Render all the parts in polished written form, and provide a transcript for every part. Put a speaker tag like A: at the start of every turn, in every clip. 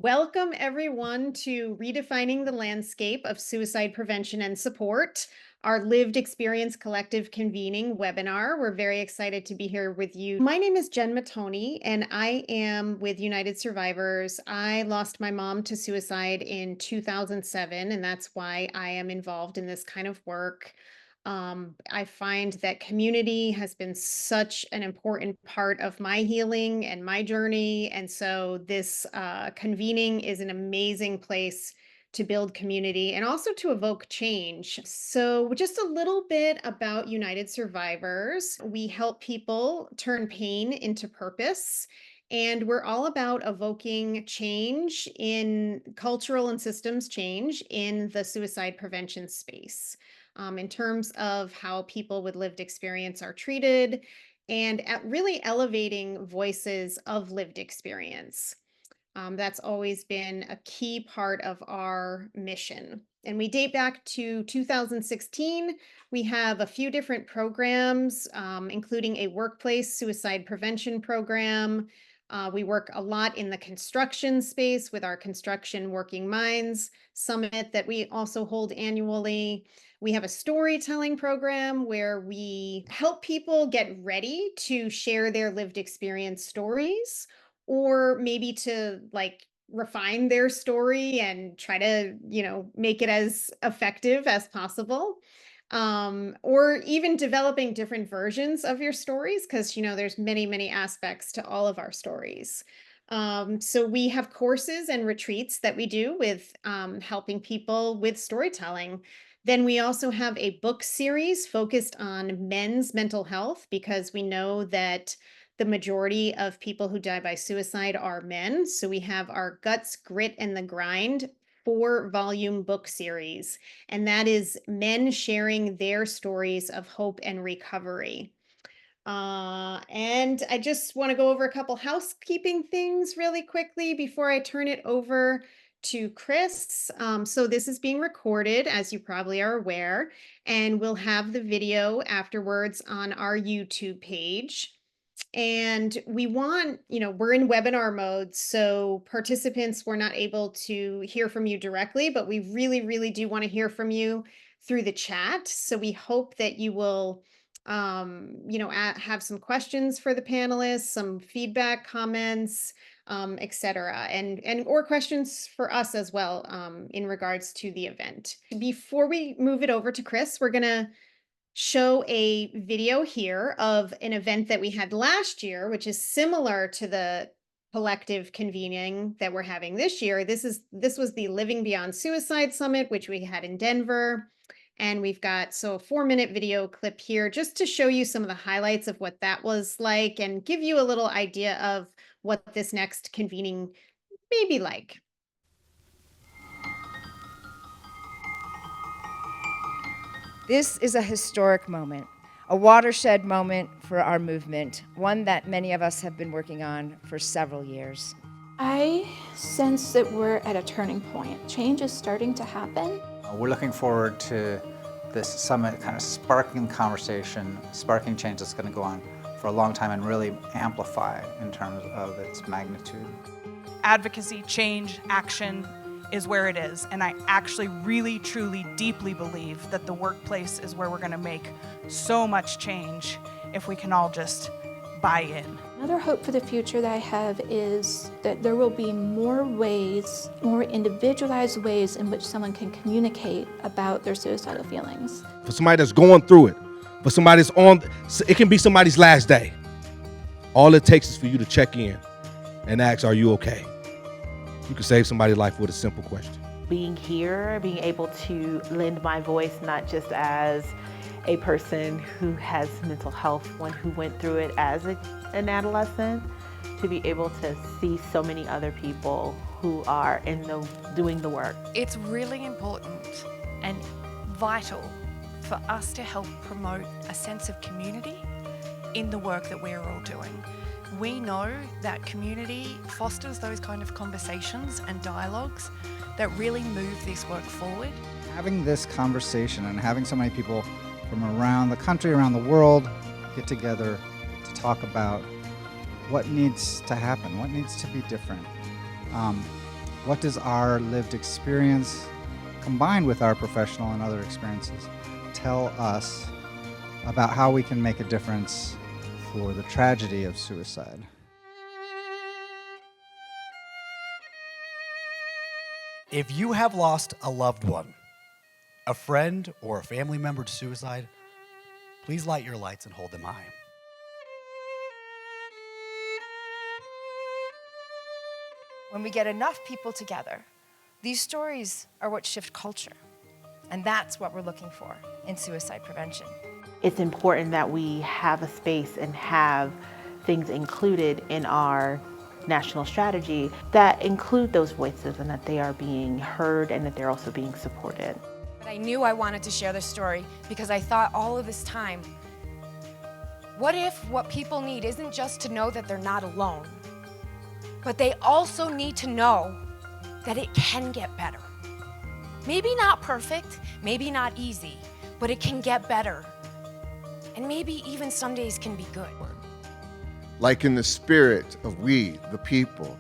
A: Welcome, everyone, to Redefining the Landscape of Suicide Prevention and Support, our Lived Experience Collective Convening webinar. We're very excited to be here with you. My name is Jen Mattoni, and I am with United Survivors. I lost my mom to suicide in 2007, and that's why I am involved in this kind of work. I find that community has been such an important part of my healing and my journey. And so this convening is an amazing place to build community and also to evoke change. So, just a little bit about United Survivors. We help people turn pain into purpose. And we're all about evoking change in cultural and systems change in the suicide prevention space, in terms of how people with lived experience are treated and at really elevating voices of lived experience. That's always been a key part of our mission. And we date back to 2016. We have a few different programs, including a workplace suicide prevention program. We work a lot in the construction space with our Construction Working Minds Summit that we also hold annually. We have a storytelling program where we help people get ready to share their lived experience stories, or maybe to refine their story and try to, make it as effective as possible. Or even developing different versions of your stories, because there's many aspects to all of our stories. So we have courses and retreats that we do with helping people with storytelling. Then we also have a book series focused on men's mental health, because we know that the majority of people who die by suicide are men. So we have our Guts, Grit, and the Grind 4-volume book series, and that is men sharing their stories of hope and recovery. And I just want to go over a couple housekeeping things really quickly before I turn it over to Chris. So this is being recorded, as you probably are aware, and we'll have the video afterwards on our YouTube page. And we want, we're in webinar mode, so participants were not able to hear from you directly, but we really do want to hear from you through the chat. So we hope that you will, have some questions for the panelists, some feedback, comments, etc., and or questions for us as well, in regards to the event. Before we move it over to Chris, we're gonna show a video here of an event that we had last year, which is similar to the collective convening that we're having this year. This was the Living Beyond Suicide Summit, which we had in Denver. And we've got a 4-minute video clip here just to show you some of the highlights of what that was like and give you a little idea of what this next convening may be like.
B: This is a historic moment, a watershed moment for our movement, one that many of us have been working on for several years.
C: I sense that we're at a turning point. Change is starting to happen.
D: We're looking forward to this summit kind of sparking conversation, sparking change that's going to go on for a long time and really amplify in terms of its magnitude.
E: Advocacy, change, action is where it is. And I actually really, truly, deeply believe that the workplace is where we're going to make so much change if we can all just buy in.
C: Another hope for the future that I have is that there will be more ways, more individualized ways in which someone can communicate about their suicidal feelings.
F: For somebody that's going through it, for somebody that's it can be somebody's last day. All it takes is for you to check in and ask, are you okay? You can save somebody's life with a simple question.
G: Being here, being able to lend my voice, not just as a person who has mental health, one who went through it as an adolescent, to be able to see so many other people who are doing the work.
H: It's really important and vital for us to help promote a sense of community in the work that we're all doing. We know that community fosters those kind of conversations and dialogues that really move this work forward.
D: Having this conversation and having so many people from around the country, around the world, get together to talk about what needs to happen, what needs to be different. What does our lived experience, combined with our professional and other experiences, tell us about how we can make a difference for the tragedy of suicide?
I: If you have lost a loved one, a friend, or a family member to suicide, please light your lights and hold them high.
B: When we get enough people together, these stories are what shift culture. And that's what we're looking for in suicide prevention.
G: It's important that we have a space and have things included in our national strategy that include those voices and that they are being heard and that they're also being supported.
J: But I knew I wanted to share this story because I thought all of this time, what if what people need isn't just to know that they're not alone, but they also need to know that it can get better. Maybe not perfect, maybe not easy, but it can get better. And maybe even some days can be good.
K: Like in the spirit of we, the people,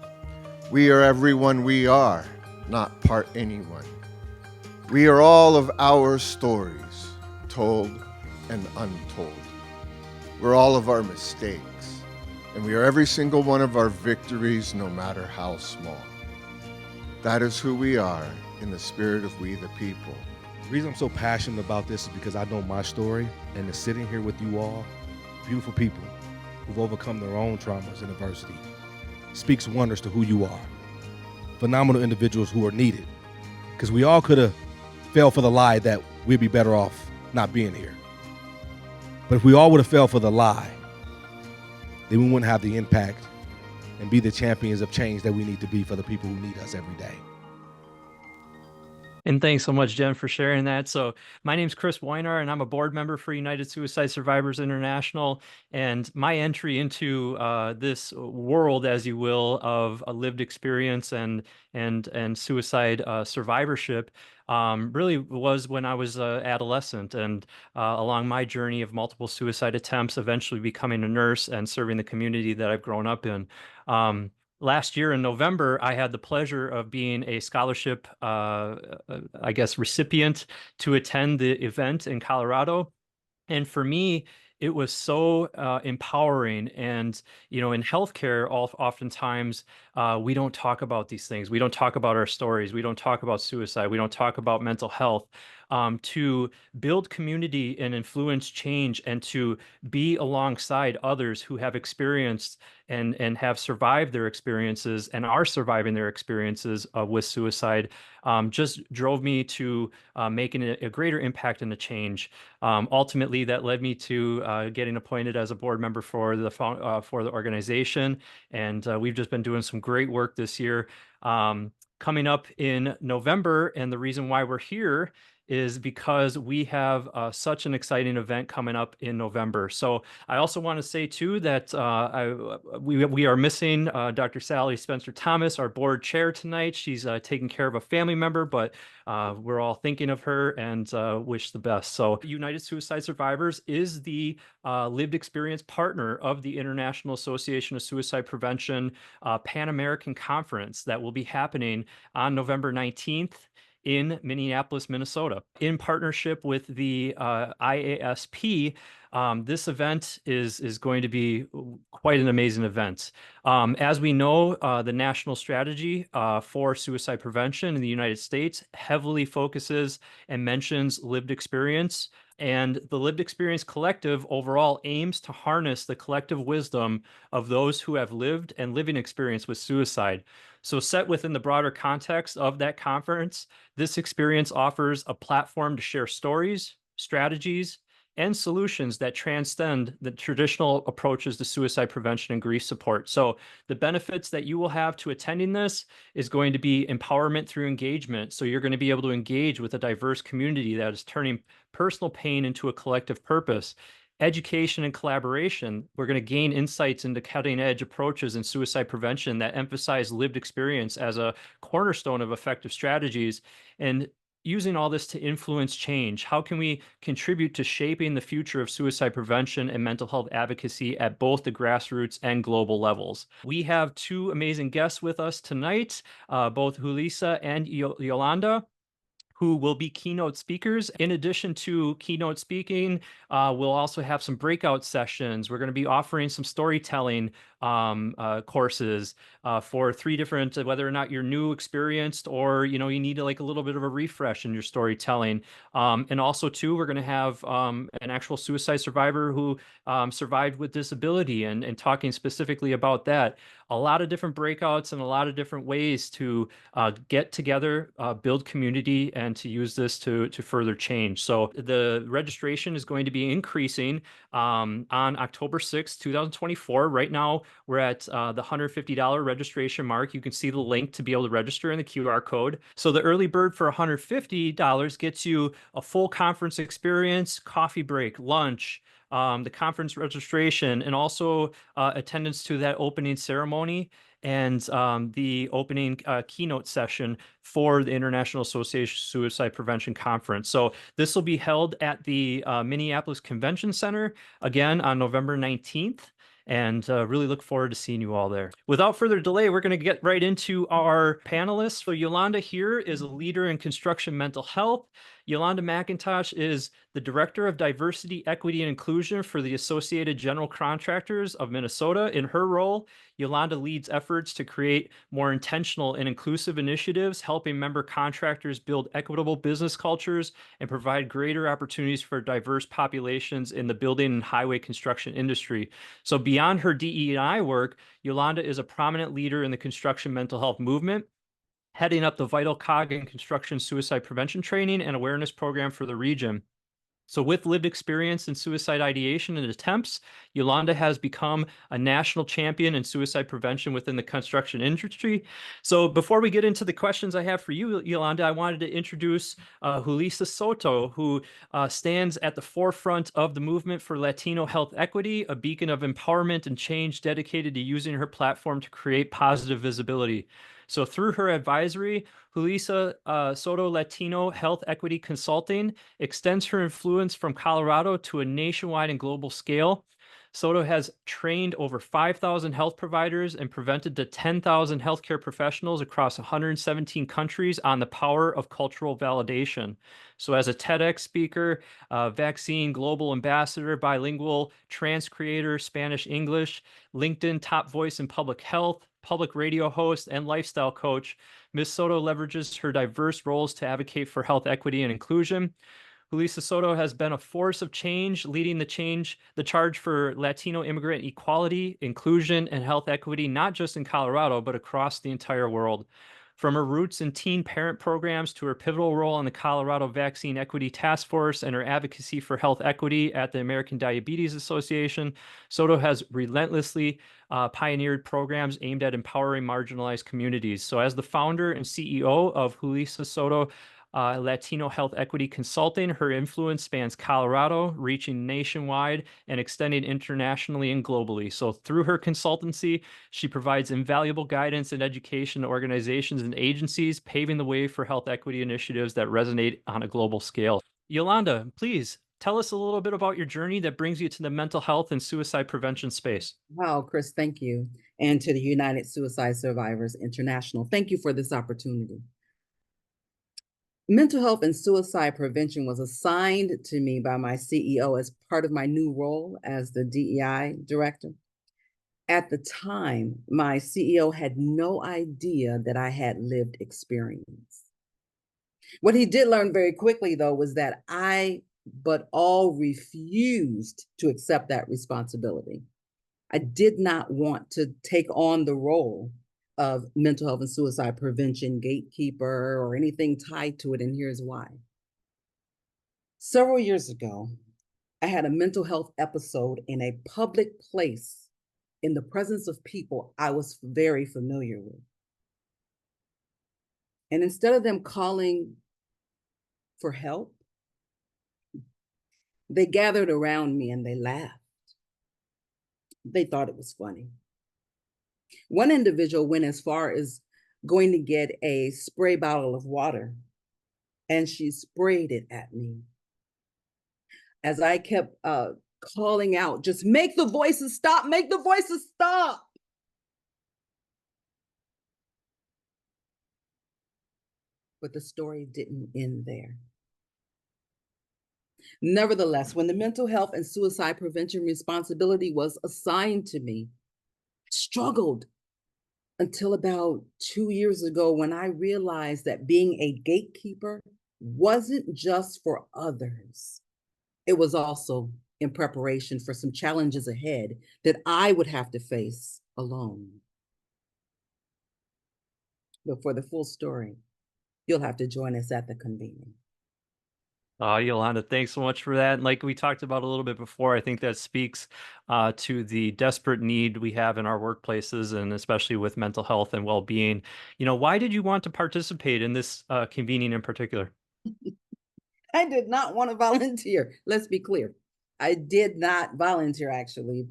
K: we are everyone we are, not part anyone. We are all of our stories, told and untold. We're all of our mistakes, and we are every single one of our victories, no matter how small. That is who we are in the spirit of we, the people.
F: The reason I'm so passionate about this is because I know my story, and to sitting here with you all, beautiful people who've overcome their own traumas and adversity, speaks wonders to who you are. Phenomenal individuals who are needed, because we all could have fell for the lie that we'd be better off not being here. But if we all would have fell for the lie, then we wouldn't have the impact and be the champions of change that we need to be for the people who need us every day.
L: And thanks so much, Jen, for sharing that. So my name's Chris Weinar, and I'm a board member for United Suicide Survivors International. And my entry into this world, as you will, of a lived experience and suicide survivorship really was when I was an adolescent, and along my journey of multiple suicide attempts, eventually becoming a nurse and serving the community that I've grown up in. Last year in November, I had the pleasure of being a scholarship, recipient to attend the event in Colorado. And for me, it was so empowering. And, you know, in healthcare, oftentimes we don't talk about these things. We don't talk about our stories. We don't talk about suicide. We don't talk about mental health. To build community and influence change, and to be alongside others who have experienced and have survived their experiences and are surviving their experiences with suicide, just drove me to making a greater impact and a change. Ultimately, that led me to getting appointed as a board member for the organization, and we've just been doing some great work this year. Coming up in November, and the reason why we're here is because we have such an exciting event coming up in November. So I also want to say too that we are missing Dr. Sally Spencer Thomas, our board chair tonight. She's taking care of a family member, but we're all thinking of her and wish the best. So United Suicide Survivors is the lived experience partner of the International Association of Suicide Prevention Pan American Conference that will be happening on November 19th in Minneapolis, Minnesota. In partnership with the IASP, this event is going to be quite an amazing event. As we know, the national strategy for suicide prevention in the United States heavily focuses and mentions lived experience. And the Lived Experience Collective overall aims to harness the collective wisdom of those who have lived and living experience with suicide. So set within the broader context of that conference, this experience offers a platform to share stories, strategies, and solutions that transcend the traditional approaches to suicide prevention and grief support. So the benefits that you will have to attending this is going to be empowerment through engagement. So you're going to be able to engage with a diverse community that is turning personal pain into a collective purpose. Education and collaboration. We're going to gain insights into cutting-edge approaches in suicide prevention that emphasize lived experience as a cornerstone of effective strategies. And using all this to influence change? How can we contribute to shaping the future of suicide prevention and mental health advocacy at both the grassroots and global levels? We have two amazing guests with us tonight, both Julissa and Yolanda, who will be keynote speakers. In addition to keynote speaking, we'll also have some breakout sessions. We're going to be offering some storytelling courses for three different, whether or not you're new, experienced, or you need like a little bit of a refresh in your storytelling. And also, too, we're going to have an actual suicide survivor who survived with disability, and talking specifically about that. A lot of different breakouts and a lot of different ways to get together, build community, and to use this to further change. So the registration is going to be increasing on October 6th, 2024. Right now, we're at the $150 registration mark. You can see the link to be able to register in the QR code. So the early bird for $150 gets you a full conference experience, coffee break, lunch, the conference registration, and also attendance to that opening ceremony and the opening keynote session for the International Association of Suicide Prevention Conference. So this will be held at the Minneapolis Convention Center again on November 19th. And really look forward to seeing you all there. Without further delay, we're going to get right into our panelists. So Yolanda here is a leader in construction mental health. Yolanda McIntosh is the Director of Diversity, Equity, and Inclusion for the Associated General Contractors of Minnesota. In her role, Yolanda leads efforts to create more intentional and inclusive initiatives, helping member contractors build equitable business cultures and provide greater opportunities for diverse populations in the building and highway construction industry. So beyond her DE&I work, Yolanda is a prominent leader in the construction mental health movement, heading up the Vital Cog and Construction Suicide Prevention Training and Awareness Program for the region. So with lived experience in suicide ideation and attempts, Yolanda has become a national champion in suicide prevention within the construction industry. So before we get into the questions I have for you, Yolanda, I wanted to introduce Julissa Soto, who stands at the forefront of the movement for Latino health equity, a beacon of empowerment and change dedicated to using her platform to create positive visibility. So through her advisory, Julissa Soto Latino Health Equity Consulting extends her influence from Colorado to a nationwide and global scale. Soto has trained over 5,000 health providers and prevented to 10,000 healthcare professionals across 117 countries on the power of cultural validation. So as a TEDx speaker, vaccine global ambassador, bilingual trans creator, Spanish English, LinkedIn top voice in public health, public radio host, and lifestyle coach, Ms. Soto leverages her diverse roles to advocate for health equity and inclusion. Julissa Soto has been a force of change, leading the charge for Latino immigrant equality, inclusion, and health equity, not just in Colorado, but across the entire world. From her roots in teen parent programs to her pivotal role on the Colorado Vaccine Equity Task Force and her advocacy for health equity at the American Diabetes Association, Soto has relentlessly pioneered programs aimed at empowering marginalized communities. So as the founder and CEO of Julissa Soto Latino Health Equity Consulting, her influence spans Colorado, reaching nationwide and extending internationally and globally. So through her consultancy, she provides invaluable guidance and education to organizations and agencies, paving the way for health equity initiatives that resonate on a global scale. Yolanda, please tell us a little bit about your journey that brings you to the mental health and suicide prevention space.
M: Wow, Chris, thank you. And to the United Suicide Survivors International, thank you for this opportunity. Mental health and suicide prevention was assigned to me by my CEO as part of my new role as the DEI director. At the time, my CEO had no idea that I had lived experience. What he did learn very quickly, though, was that all refused to accept that responsibility. I did not want to take on the role of mental health and suicide prevention gatekeeper or anything tied to it, and here's why. Several years ago, I had a mental health episode in a public place in the presence of people I was very familiar with. And instead of them calling for help, they gathered around me and they laughed. They thought it was funny. One individual went as far as going to get a spray bottle of water and she sprayed it at me. As I kept calling out, just make the voices stop, make the voices stop. But the story didn't end there. Nevertheless, when the mental health and suicide prevention responsibility was assigned to me, I struggled until about 2 years ago when I realized that being a gatekeeper wasn't just for others, it was also in preparation for some challenges ahead that I would have to face alone. But for the full story, you'll have to join us at the convening.
L: Yolanda, thanks so much for that. And like we talked about a little bit before, I think that speaks to the desperate need we have in our workplaces, and especially with mental health and well-being. Why did you want to participate in this convening in particular?
M: I did not want to volunteer. Let's be clear. I did not volunteer actually,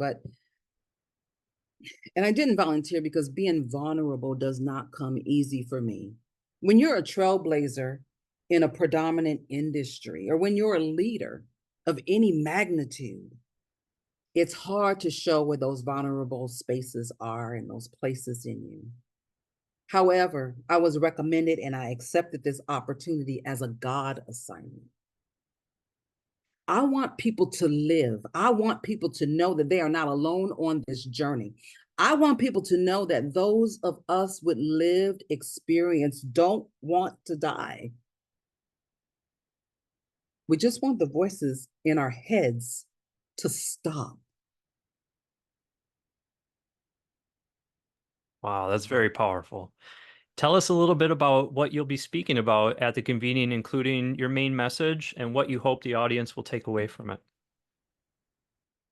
M: and I didn't volunteer because being vulnerable does not come easy for me. When you're a trailblazer in a predominant industry, or when you're a leader of any magnitude, it's hard to show where those vulnerable spaces are and those places in you. However, I was recommended and I accepted this opportunity as a God assignment. I want people to live. I want people to know that they are not alone on this journey. I want people to know that those of us with lived experience don't want to die. We just want the voices in our heads to stop.
L: Wow, that's very powerful. Tell us a little bit about what you'll be speaking about at the convening, including your main message and what you hope the audience will take away from it.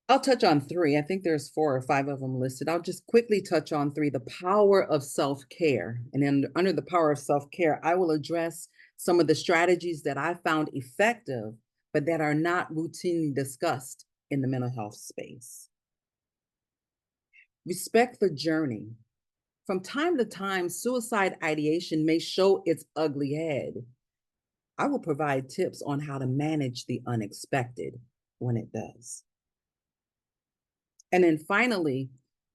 M: I'll touch on three. I think there's 4 or 5 of them listed. I'll just quickly touch on 3, the power of self-care. And then under the power of self-care, I will address some of the strategies that I found effective, but that are not routinely discussed in the mental health space. Respect the journey. From time to time, suicide ideation may show its ugly head. I will provide tips on how to manage the unexpected when it does. And then finally,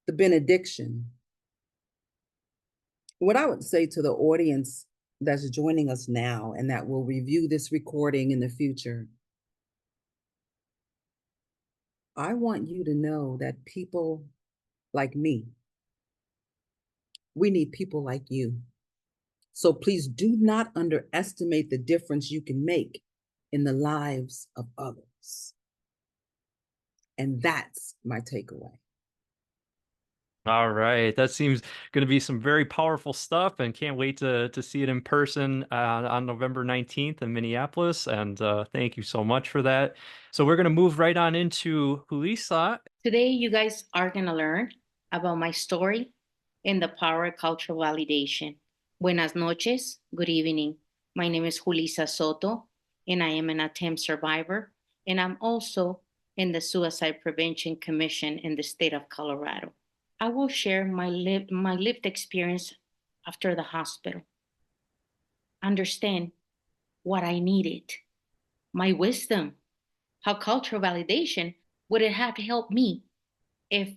M: the benediction. What I would say to the audience that's joining us now and that will review this recording in the future, I want you to know that people like me, we need people like you. So please do not underestimate the difference you can make in the lives of others. And that's my takeaway.
L: All right, that seems going to be some very powerful stuff, and can't wait to see it in person on November 19th in Minneapolis. And thank you so much for that. So we're going to move right on into Julissa.
N: Today, you guys are going to learn about my story and the power of cultural validation. Buenas noches, good evening. My name is Julissa Soto, and I am an attempt survivor, and I'm also in the Suicide Prevention Commission in the state of Colorado. I will share my lived experience after the hospital. Understand what I needed, my wisdom, how cultural validation would it have helped me if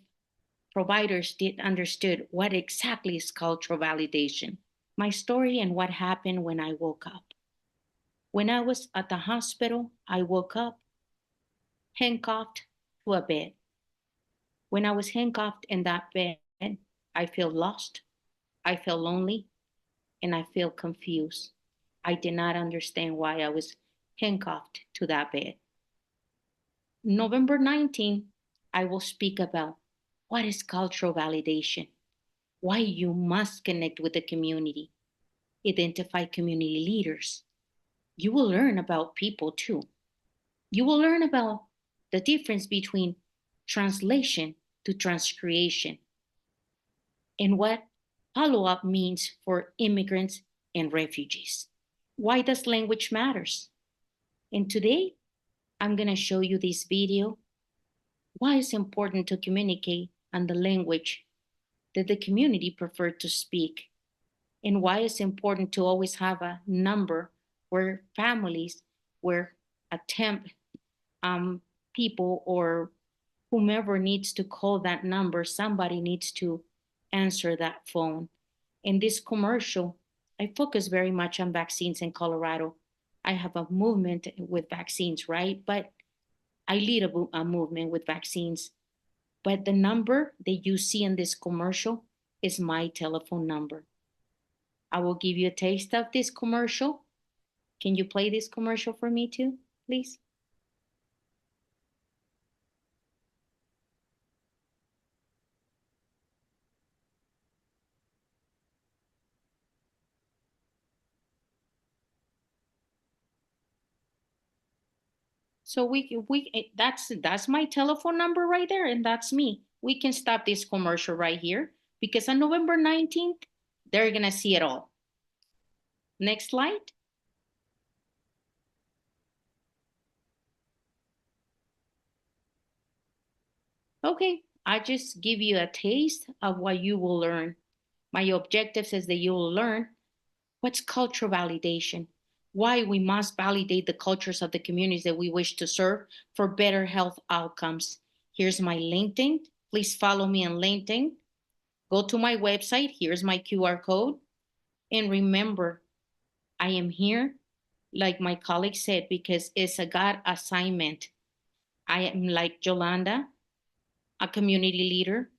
N: providers did understood what exactly is cultural validation. My story and what happened when I woke up. When I was at the hospital, I woke up handcuffed to a bed. When I was handcuffed in that bed, I feel lost, I feel lonely, and I feel confused. I did not understand why I was handcuffed to that bed. November 19th, I will speak about what is cultural validation, why you must connect with the community, identify community leaders. You will learn about people too. You will learn about the difference between translation to transcreation and what follow-up means for immigrants and refugees. Why does language matters? And today, I'm going to show you this video, why it's important to communicate on the language that the community prefer to speak, and why it's important to always have a number where families, where attempt people or whomever needs to call that number, somebody needs to answer that phone. In this commercial, I focus very much on vaccines in Colorado. I have a movement with vaccines, right? But I lead a movement with vaccines. But the number that you see in this commercial is my telephone number. I will give you a taste of this commercial. Can you play this commercial for me too, please? So that's my telephone number right there, and that's me. We can stop this commercial right here because on November 19th, they're gonna see it all. Next slide. Okay, I just give you a taste of what you will learn. My objective is that you will learn what's cultural validation, why we must validate the cultures of the communities that we wish to serve for better health outcomes. Here's my LinkedIn. Please follow me on LinkedIn. Go to my website. Here's my QR code. And remember, I am here, like my colleague said, because it's a God assignment. I am like Yolanda, a community leader.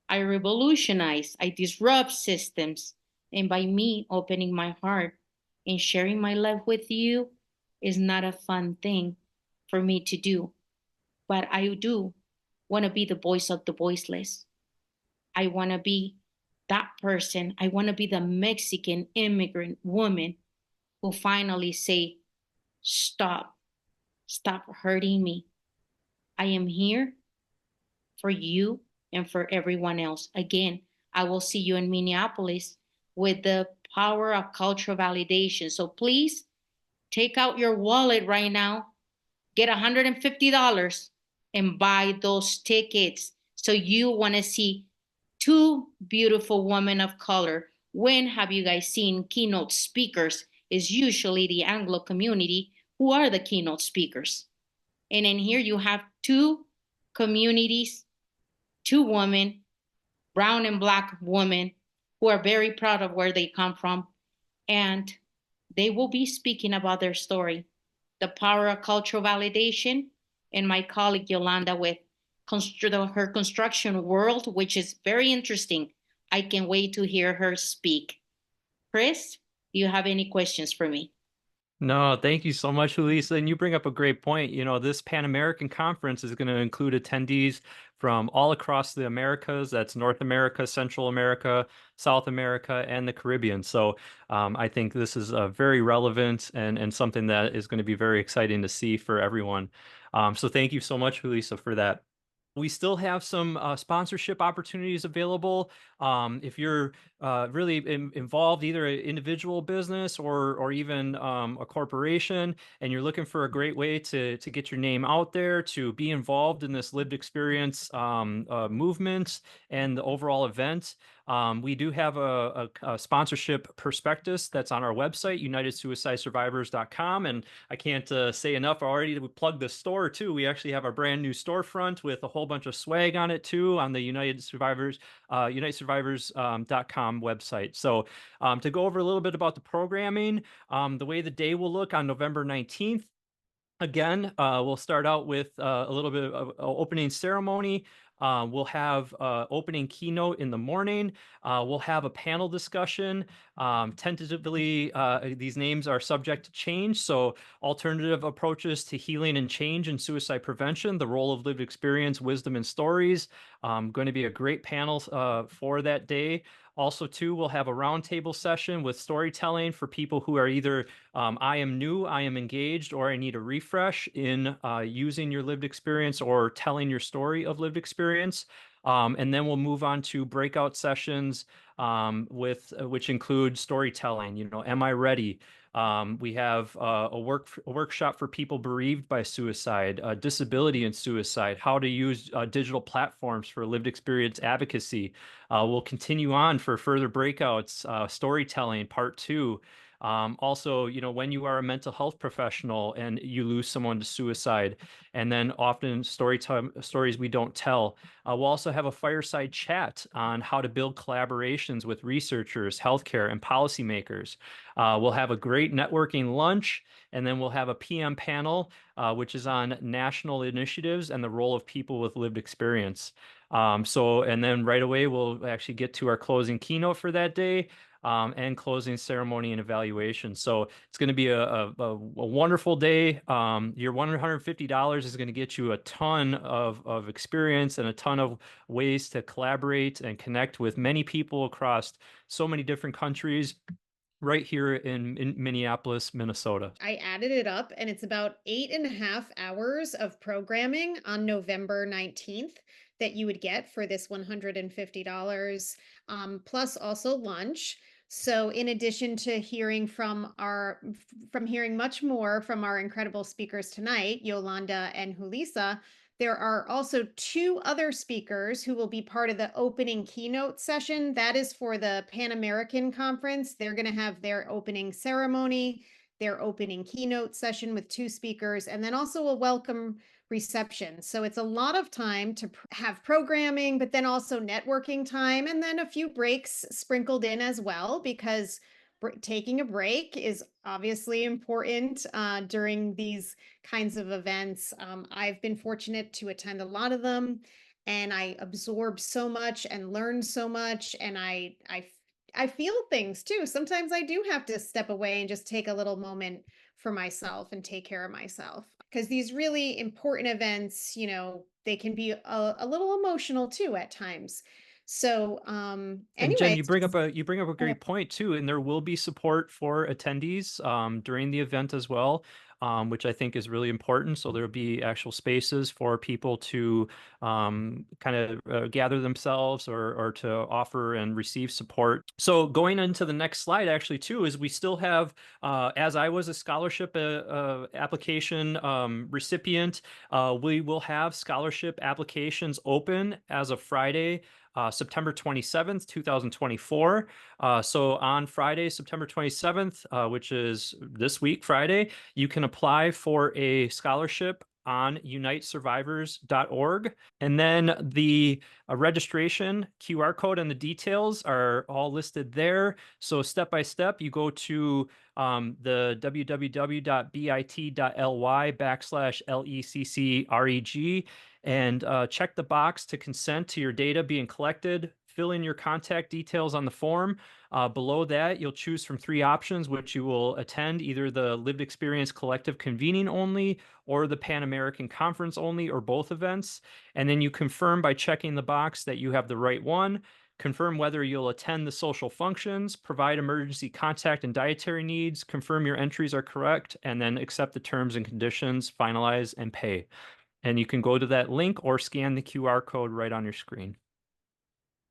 N: I revolutionize, I disrupt systems. And by me opening my heart and sharing my love with you is not a fun thing for me to do. But I do want to be the voice of the voiceless. I want to be that person. I want to be the Mexican immigrant woman who finally say, stop, stop hurting me. I am here for you and for everyone else. Again, I will see you in Minneapolis with the power of cultural validation. So please take out your wallet right now, get $150 and buy those tickets. So you want to see two beautiful women of color. When have you guys seen keynote speakers? Is usually the Anglo community who are the keynote speakers. And in here you have two communities, two women, brown and black women, who are very proud of where they come from. And they will be speaking about their story, the power of cultural validation, and my colleague Yolanda with her construction world, which is very interesting. I can't wait to hear her speak. Chris, do you have any questions for me?
L: No, thank you so much, Lisa. And you bring up a great point. You know, this Pan American Conference is going to include attendees from all across the Americas. That's North America, Central America, South America, and the Caribbean. So I think this is very relevant and something that is going to be very exciting to see for everyone. So thank you so much, Lisa, for that. We still have some sponsorship opportunities available. If you're really involved, either an individual business or even a corporation, and you're looking for a great way to get your name out there, to be involved in this lived experience movement and the overall event, we do have a sponsorship prospectus that's on our website, unitedsuicidesurvivors.com. And I can't say enough already to plug the store too. We actually have our brand new storefront with a whole bunch of swag on it too on the unitedsurvivors.com website. So to go over a little bit about the programming, the way the day will look on November 19th. Again, we'll start out with a little bit of opening ceremony. We'll have opening keynote in the morning. We'll have a panel discussion. Tentatively, these names are subject to change. So alternative approaches to healing and change in suicide prevention, the role of lived experience, wisdom, and stories. Going to be a great panel for that day. Also, too, we'll have a roundtable session with storytelling for people who are either I am new, I am engaged, or I need a refresh in using your lived experience or telling your story of lived experience. And then we'll move on to breakout sessions which include storytelling. You know, am I ready? We have a workshop for people bereaved by suicide, disability and suicide, how to use digital platforms for lived experience advocacy. We'll continue on for further breakouts, storytelling part 2. Also, when you are a mental health professional and you lose someone to suicide, and then often stories we don't tell. We'll also have a fireside chat on how to build collaborations with researchers, healthcare, and policymakers. We'll have a great networking lunch, and then we'll have a PM panel, which is on national initiatives and the role of people with lived experience. And then right away, we'll actually get to our closing keynote for that day. And closing ceremony and evaluation. So it's going to be a wonderful day. Your $150 is going to get you a ton of experience and a ton of ways to collaborate and connect with many people across so many different countries right here in Minneapolis, Minnesota.
A: I added it up, and it's about 8.5 hours of programming on November 19th that you would get for this $150, plus also lunch. So in addition to hearing from hearing much more from our incredible speakers tonight, Yolanda and Julissa, there are also 2 other speakers who will be part of the opening keynote session. That is for the Pan American Conference. They're going to have their opening ceremony, their opening keynote session with 2 speakers, and then also a welcome reception. So it's a lot of time to have programming, but then also networking time, and then a few breaks sprinkled in as well, because taking a break is obviously important during these kinds of events. I've been fortunate to attend a lot of them, and I absorb so much and learn so much, and I feel things too. Sometimes I do have to step away and just take a little moment for myself and take care of myself, because these really important events, they can be a little emotional too at times. So,
L: And Jen,
A: anyway,
L: you bring up a great point too, and there will be support for attendees during the event as well, which I think is really important. So there'll be actual spaces for people to kind of gather themselves or to offer and receive support. So going into the next slide, actually too, is we still have, as I was a scholarship application recipient, we will have scholarship applications open as of Friday, September 27th, 2024. So on Friday, September 27th, which is this week, Friday, you can apply for a scholarship on unitesurvivors.org. And then the registration QR code and the details are all listed there. So step by step, you go to the www.bit.ly/LECCREG and check the box to consent to your data being collected. Fill in your contact details on the form. Below that, you'll choose from 3 options, which you will attend either the Lived Experience Collective Convening only, or the Pan American Conference only, or both events. And then you confirm by checking the box that you have the right one. Confirm whether you'll attend the social functions, provide emergency contact and dietary needs, confirm your entries are correct, and then accept the terms and conditions, finalize, and pay. And you can go to that link or scan the QR code right on your screen.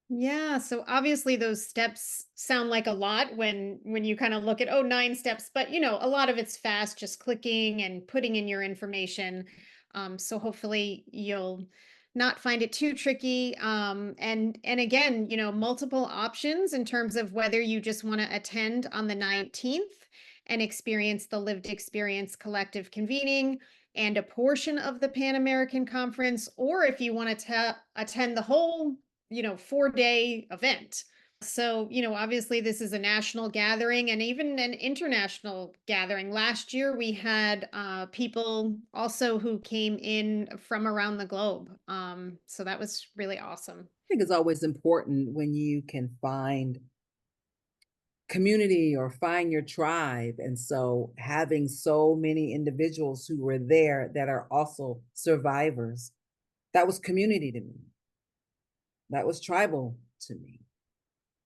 A: Yeah, so obviously those steps sound like a lot when you kind of look at 9 steps, but a lot of it's fast, just clicking and putting in your information. So hopefully you'll not find it too tricky. And again, multiple options in terms of whether you just want to attend on the 19th and experience the lived experience collective convening and a portion of the Pan American Conference, or if you want to attend the whole 4-day event. So, obviously this is a national gathering and even an international gathering. Last year we had people also who came in from around the globe. So that was really awesome.
M: I think it's always important when you can find community or find your tribe. And so having so many individuals who were there that are also survivors, that was community to me. That was tribal to me.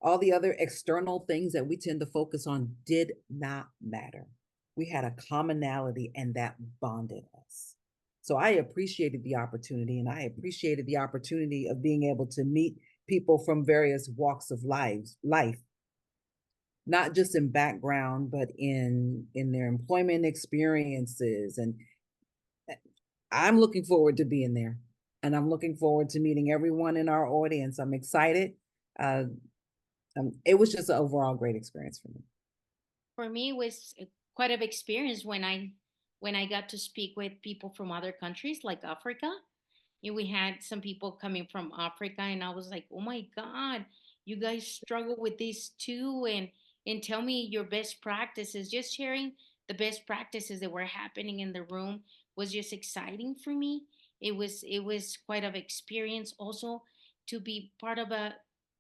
M: All the other external things that we tend to focus on did not matter. We had a commonality, and that bonded us. So I appreciated the opportunity, and I appreciated the opportunity of being able to meet people from various walks of life, not just in background, but in their employment experiences. And I'm looking forward to being there. And I'm looking forward to meeting everyone in our audience. I'm excited. It was just an overall great experience for me.
N: for me, it was quite an experience when I got to speak with people from other countries like Africa. We had some people coming from Africa, and I was like, "Oh my God, you guys struggle with this too!" And tell me your best practices. Just sharing the best practices that were happening in the room was just exciting for me. It was quite of experience also to be part of a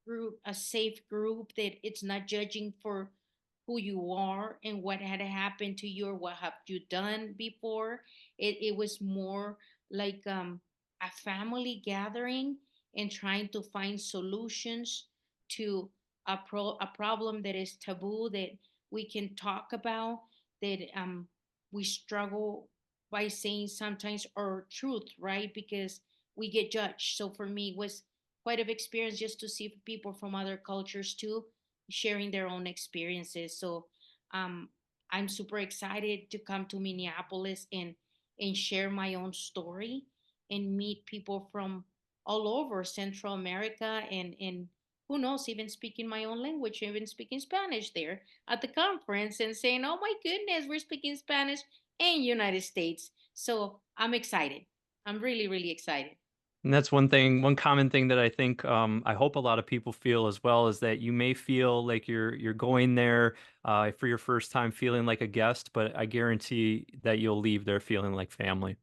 N: group, a safe group that it's not judging for who you are and what had happened to you or what have you done before. It was more like a family gathering and trying to find solutions to a problem that is taboo that we can talk about, that we struggle by saying sometimes our truth, right? Because we get judged. So for me, it was quite an experience just to see people from other cultures too sharing their own experiences. So um, I'm super excited to come to Minneapolis and share my own story and meet people from all over Central America and who knows, even speaking my own language, even speaking Spanish there at the conference and saying, "Oh my goodness, we're speaking Spanish in United States." So I'm excited. I'm really, really excited.
L: And that's one thing, one common thing that I think I hope a lot of people feel as well is that you may feel like you're going there for your first time feeling like a guest, but I guarantee that you'll leave there feeling like family.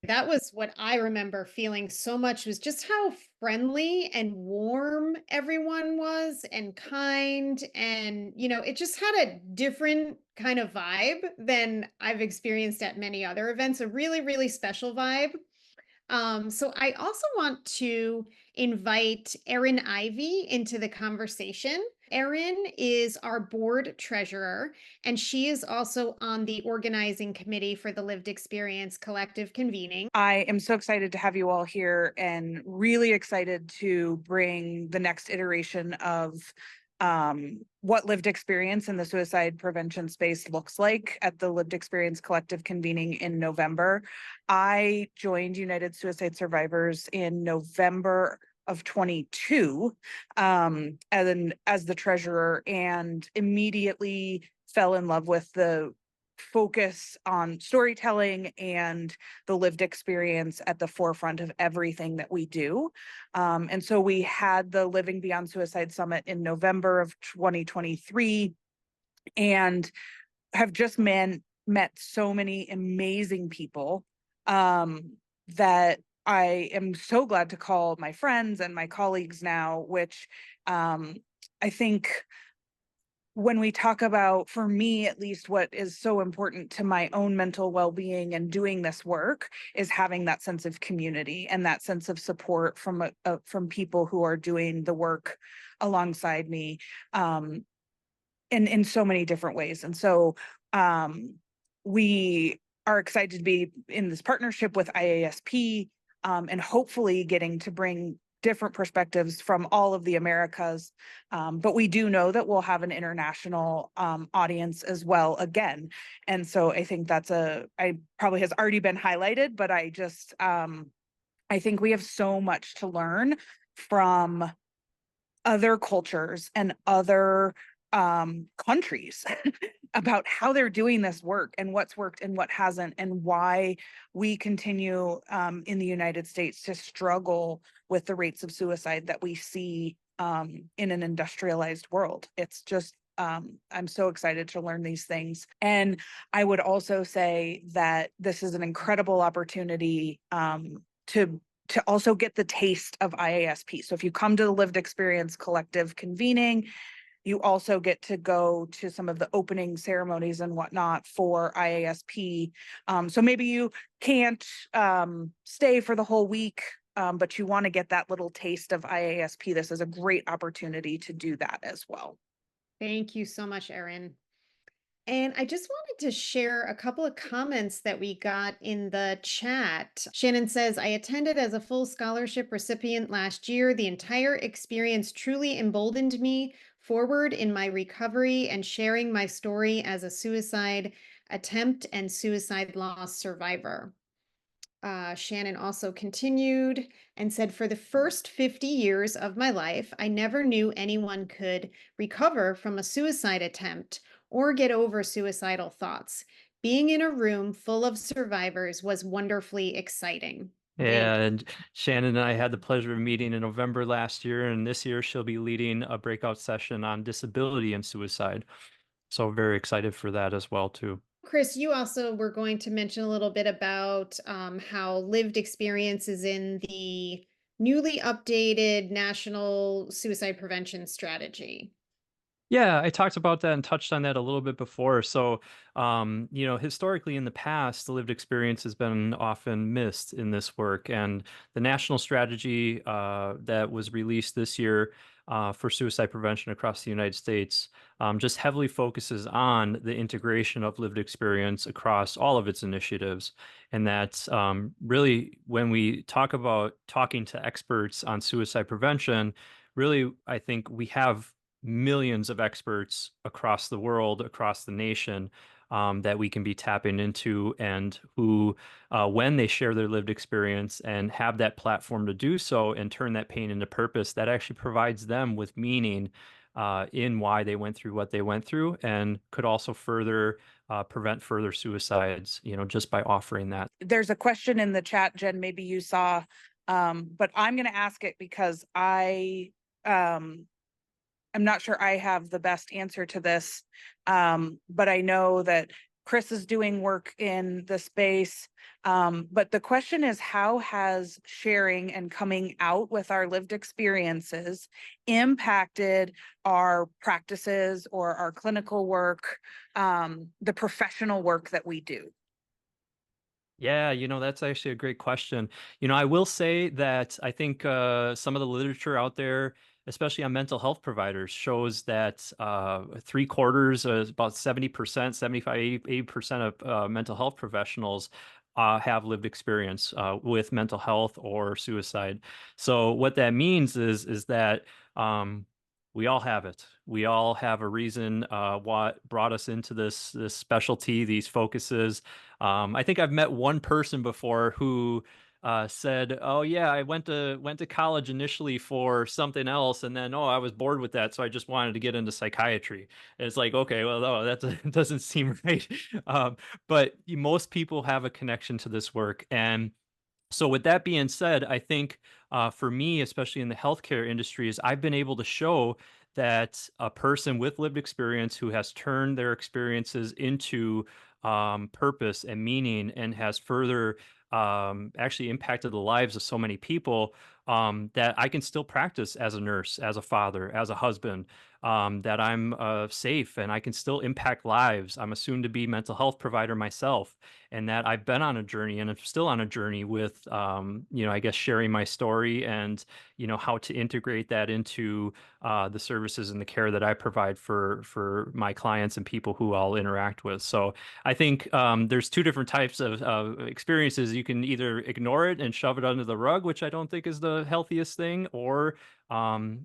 A: That was what I remember feeling so much, was just how friendly and warm everyone was and kind. And, it just had a different kind of vibe than I've experienced at many other events, a really, really special vibe. So I also want to invite Erin Ivy into the conversation. Erin is our board treasurer, and she is also on the organizing committee for the Lived Experience Collective Convening.
E: I am so excited to have you all here and really excited to bring the next iteration of what lived experience in the suicide prevention space looks like at the Lived Experience Collective convening in November. I joined United Suicide Survivors in November of 22 as the treasurer, and immediately fell in love with the focus on storytelling and the lived experience at the forefront of everything that we do. And so we had the Living Beyond Suicide Summit in November of 2023 and have just met so many amazing people that I am so glad to call my friends and my colleagues now, which I think when we talk about, for me at least, what is so important to my own mental well-being and doing this work is having that sense of community and that sense of support from people who are doing the work alongside me in so many different ways. And so we are excited to be in this partnership with IASP and hopefully getting to bring different perspectives from all of the Americas. But we do know that we'll have an international audience as well again. And so I think I probably has already been highlighted, but I think we have so much to learn from other cultures and other countries about how they're doing this work and what's worked and what hasn't, and why we continue in the United States to struggle with the rates of suicide that we see in an industrialized world. It's just I'm so excited to learn these things. And I would also say that this is an incredible opportunity to also get the taste of IASP. So if you come to the Lived Experience Collective convening, you also get to go to some of the opening ceremonies and whatnot for IASP. So maybe you can't stay for the whole week, but you want to get that little taste of IASP. This is a great opportunity to do that as well.
A: Thank you so much, Erin. And I just wanted to share a couple of comments that we got in the chat. Shannon says, I attended as a full scholarship recipient last year. The entire experience truly emboldened me forward in my recovery and sharing my story as a suicide attempt and suicide loss survivor. Shannon also continued and said, for the first 50 years of my life, I never knew anyone could recover from a suicide attempt or get over suicidal thoughts. Being in a room full of survivors was wonderfully exciting. Thank
L: And Shannon and I had the pleasure of meeting in November last year, and this year she'll be leading a breakout session on disability and suicide. So very excited for that as well, too.
A: Chris, you also were going to mention a little bit about how lived experience is in the newly updated National Suicide Prevention Strategy.
L: Yeah, I talked about that and touched on that a little bit before. So, historically in the past, the lived experience has been often missed in this work. And the national strategy that was released this year for suicide prevention across the United States just heavily focuses on the integration of lived experience across all of its initiatives. And that's really when we talk about talking to experts on suicide prevention, really, I think we have millions of experts across the world, across the nation, that we can be tapping into, and who, when they share their lived experience and have that platform to do so and turn that pain into purpose, that actually provides them with meaning in why they went through what they went through, and could also further prevent further suicides, just by offering that.
E: There's a question in the chat, Jen, maybe you saw, but I'm going to ask it because I'm not sure I have the best answer to this, but I know that Chris is doing work in the space. But the question is, how has sharing and coming out with our lived experiences impacted our practices or our clinical work, the professional work that we do?
L: Yeah, that's actually a great question. I will say that I think some of the literature out there, especially on mental health providers, shows that three quarters, about 70%, 75, 80% of mental health professionals have lived experience with mental health or suicide. So what that means is that we all have it. We all have a reason what brought us into this specialty, these focuses. I think I've met one person before who said, "Oh yeah, I went to college initially for something else, and then I was bored with that, so I just wanted to get into psychiatry." And it's like, okay, well, no, that doesn't seem right. But most people have a connection to this work, and so with that being said, I think for me, especially in the healthcare industry, is I've been able to show that a person with lived experience who has turned their experiences into purpose and meaning, and has further actually impacted the lives of so many people, that I can still practice as a nurse, as a father, as a husband, that I'm safe and I can still impact lives. I'm a soon to be mental health provider myself, and that I've been on a journey and I'm still on a journey with, I guess, sharing my story and, how to integrate that into the services and the care that I provide for my clients and people who I'll interact with. So I think there's two different types of experiences. You can either ignore it and shove it under the rug, which I don't think is the healthiest thing, or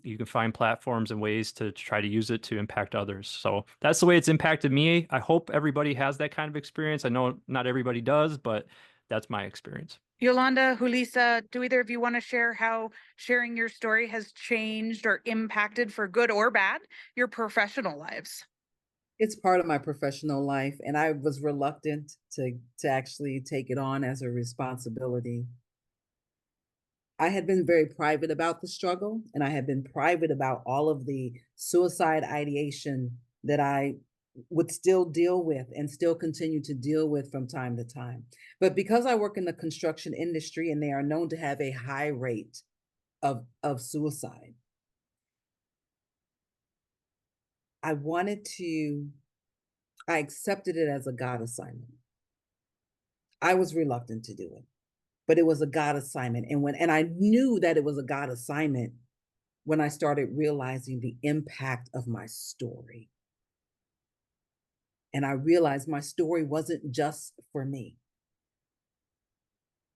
L: you can find platforms and ways to try to use it to impact others. So that's the way it's impacted me. I hope everybody has that kind of experience. I know not everybody does, but that's my experience.
E: Yolanda, Julissa, do either of you want to share how sharing your story has changed or impacted, for good or bad, your professional lives?
M: It's part of my professional life, and I was reluctant to actually take it on as a responsibility. I had been very private about the struggle, and I had been private about all of the suicide ideation that I would still deal with and still continue to deal with from time to time. But because I work in the construction industry and they are known to have a high rate of suicide, I accepted it as a God assignment. I was reluctant to do it, but it was a God assignment. And I knew that it was a God assignment when I started realizing the impact of my story. And I realized my story wasn't just for me.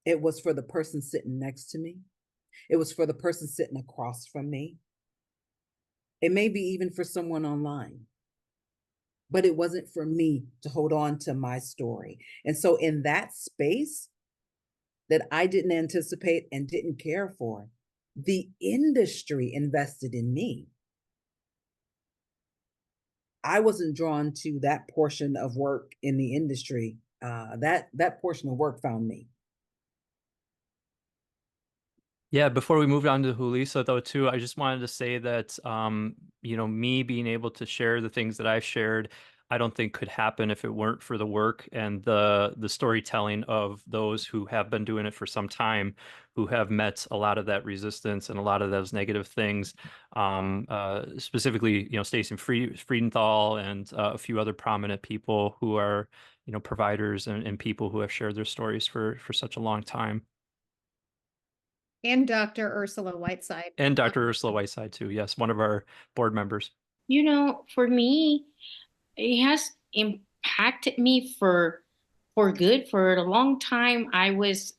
M: It was for the person sitting next to me. It was for the person sitting across from me. It may be even for someone online, but it wasn't for me to hold on to my story. And so in that space that I didn't anticipate and didn't care for, the industry invested in me. I wasn't drawn to that portion of work in the industry. That portion of work found me.
L: Yeah, before we move on to Julissa, though, too, I just wanted to say that, me being able to share the things that I've shared, I don't think could happen if it weren't for the work and the storytelling of those who have been doing it for some time, who have met a lot of that resistance and a lot of those negative things. Specifically, Stacey Friedenthal and a few other prominent people who are, providers and people who have shared their stories for such a long time.
A: And Dr. Ursula Whiteside.
L: And Dr. Ursula Whiteside too. Yes, one of our board members.
N: For me, it has impacted me for good. For a long time, I was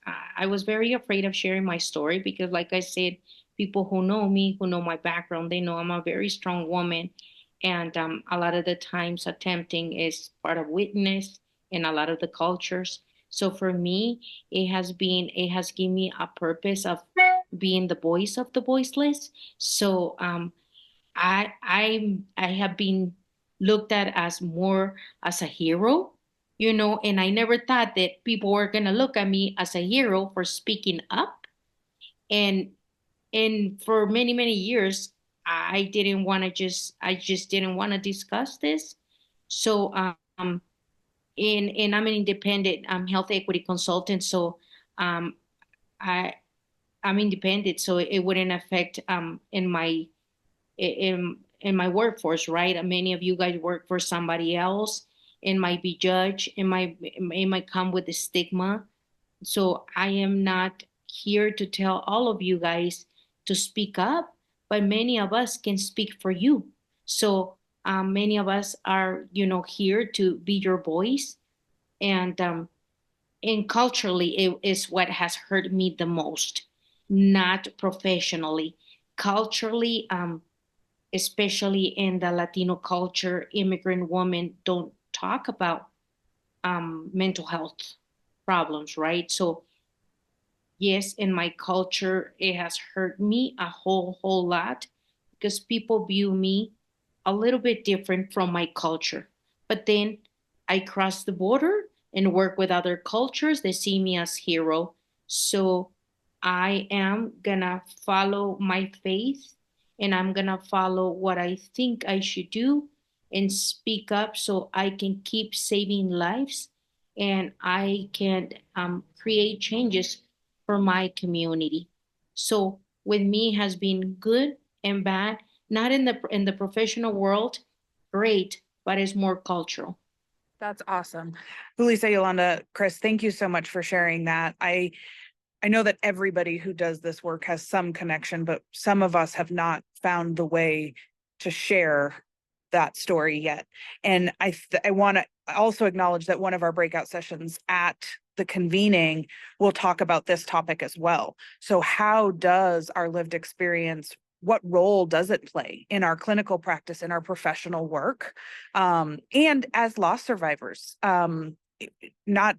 N: very afraid of sharing my story because, like I said, people who know me, who know my background, they know I'm a very strong woman, and a lot of the times, attempting is part of witness in a lot of the cultures. So for me, it has given me a purpose of being the voice of the voiceless. So I have been looked at as more as a hero, and I never thought that people were gonna look at me as a hero for speaking up. And for many, many years, I just didn't want to discuss this. So and I'm an independent health equity consultant, so um I I'm independent, so it wouldn't affect in my workforce, right? Many of you guys work for somebody else and might be judged. It might come with the stigma. So I am not here to tell all of you guys to speak up, but many of us can speak for you. So many of us are, here to be your voice, and culturally, it is what has hurt me the most, not professionally. Culturally, especially in the Latino culture, immigrant women don't talk about mental health problems, right? So, yes, in my culture, it has hurt me a whole lot because people view me a little bit different from my culture. But then I cross the border and work with other cultures. They see me as hero. So I am gonna follow my faith, and I'm gonna follow what I think I should do and speak up so I can keep saving lives and I can create changes for my community. So with me has been good and bad, not in the professional world, great, but it's more cultural.
E: That's awesome. Julissa, Yolanda, Chris, thank you so much for sharing that. I know that everybody who does this work has some connection, but some of us have not found the way to share that story yet. And I want to also acknowledge that one of our breakout sessions at the convening will talk about this topic as well. So how does our lived experience, what role does it play in our clinical practice, in our professional work, and as loss survivors? Not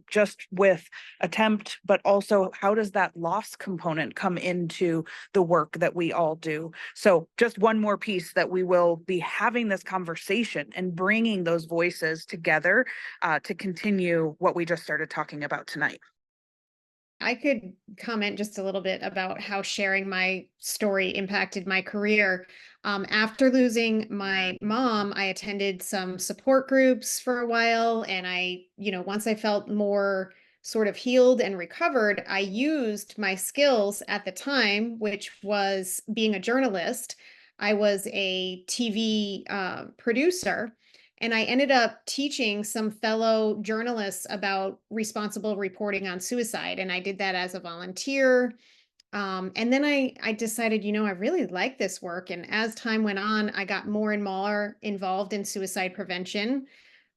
E: just with attempt, but also how does that loss component come into the work that we all do? So just one more piece that we will be having this conversation and bringing those voices together to continue what we just started talking about tonight.
A: I could comment just a little bit about how sharing my story impacted my career. After losing my mom, I attended some support groups for a while. And once I felt more sort of healed and recovered, I used my skills at the time, which was being a journalist. I was a TV producer. And I ended up teaching some fellow journalists about responsible reporting on suicide. And I did that as a volunteer. And then I decided, I really like this work. And as time went on, I got more and more involved in suicide prevention.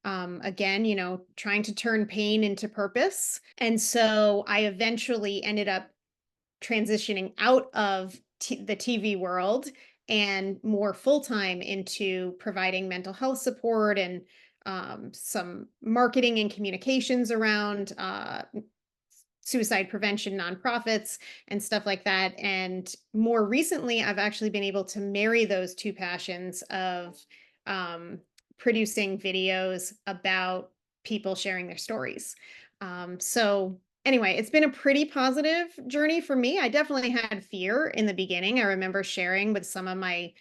A: Again, trying to turn pain into purpose. And so I eventually ended up transitioning out of the TV world and more full-time into providing mental health support and some marketing and communications around suicide prevention nonprofits and stuff like that. And more recently, I've actually been able to marry those two passions of um, producing videos about people sharing their stories. So anyway, it's been a pretty positive journey for me. I definitely had fear in the beginning. I remember sharing with some of my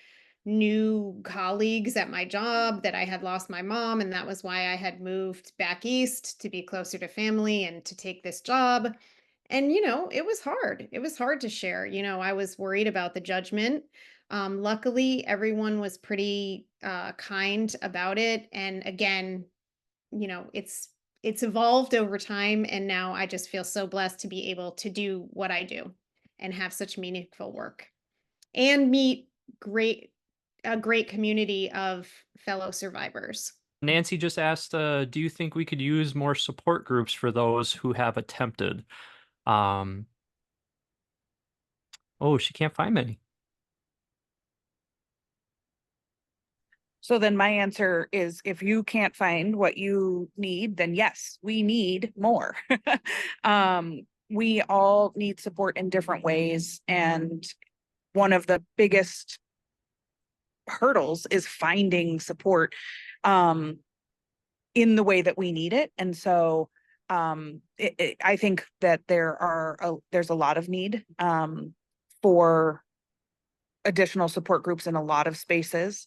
A: new colleagues at my job that I had lost my mom, and that was why I had moved back east to be closer to family and to take this job. And, it was hard. It was hard to share. I was worried about the judgment. Luckily, everyone was pretty kind about it. And again, it's evolved over time. And now I just feel so blessed to be able to do what I do and have such meaningful work and meet great a great community of fellow survivors.
L: Nancy just asked, do you think we could use more support groups for those who have attempted? Um, oh, she can't find many.
E: So then my answer is, if you can't find what you need, then yes, we need more. We all need support in different ways. And one of the biggest hurdles is finding support in the way that we need it. And so I think that there's a lot of need for additional support groups in a lot of spaces.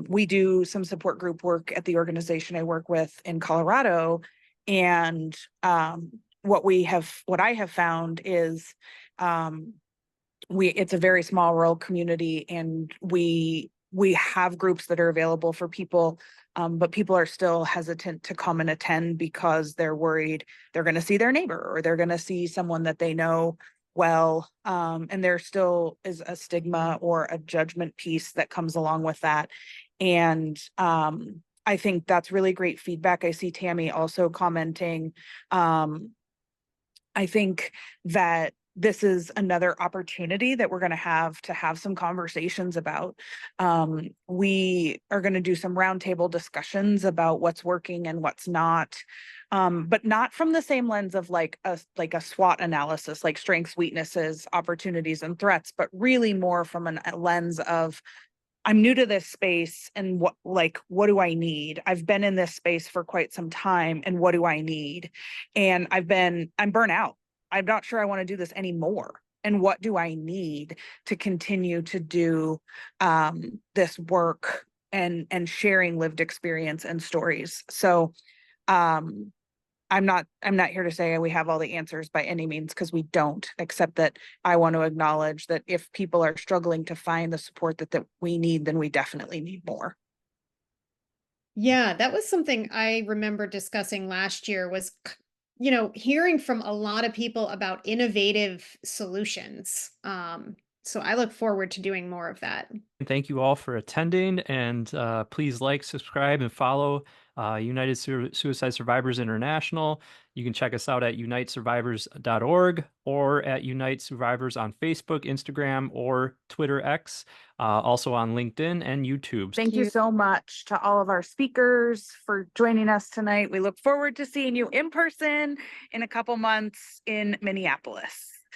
E: We do some support group work at the organization I work with in Colorado. And what I have found is it's a very small rural community, and we have groups that are available for people, but people are still hesitant to come and attend because they're worried they're going to see their neighbor or they're going to see someone that they know well. And there still is a stigma or a judgment piece that comes along with that. And I think that's really great feedback. I see Tammy also commenting. I think that this is another opportunity that we're going to have some conversations about. We are going to do some roundtable discussions about what's working and what's not, but not from the same lens of like a SWOT analysis, like strengths, weaknesses, opportunities, and threats, but really more from a lens of, I'm new to this space, and what do I need? I've been in this space for quite some time, and what do I need? And I'm burnt out. I'm not sure I want to do this anymore. And what do I need to continue to do this work and sharing lived experience and stories? So I'm not here to say we have all the answers by any means, because we don't, except that I want to acknowledge that if people are struggling to find the support that we need, then we definitely need more.
A: Yeah, that was something I remember discussing last year was, hearing from a lot of people about innovative solutions. So I look forward to doing more of that.
L: Thank you all for attending, and please like, subscribe, and follow United Suicide Survivors International. You can check us out at unitesurvivors.org or at Unite Survivors on Facebook, Instagram, or Twitter X, also on LinkedIn and YouTube.
E: Thank you so much to all of our speakers for joining us tonight. We look forward to seeing you in person in a couple months in Minneapolis.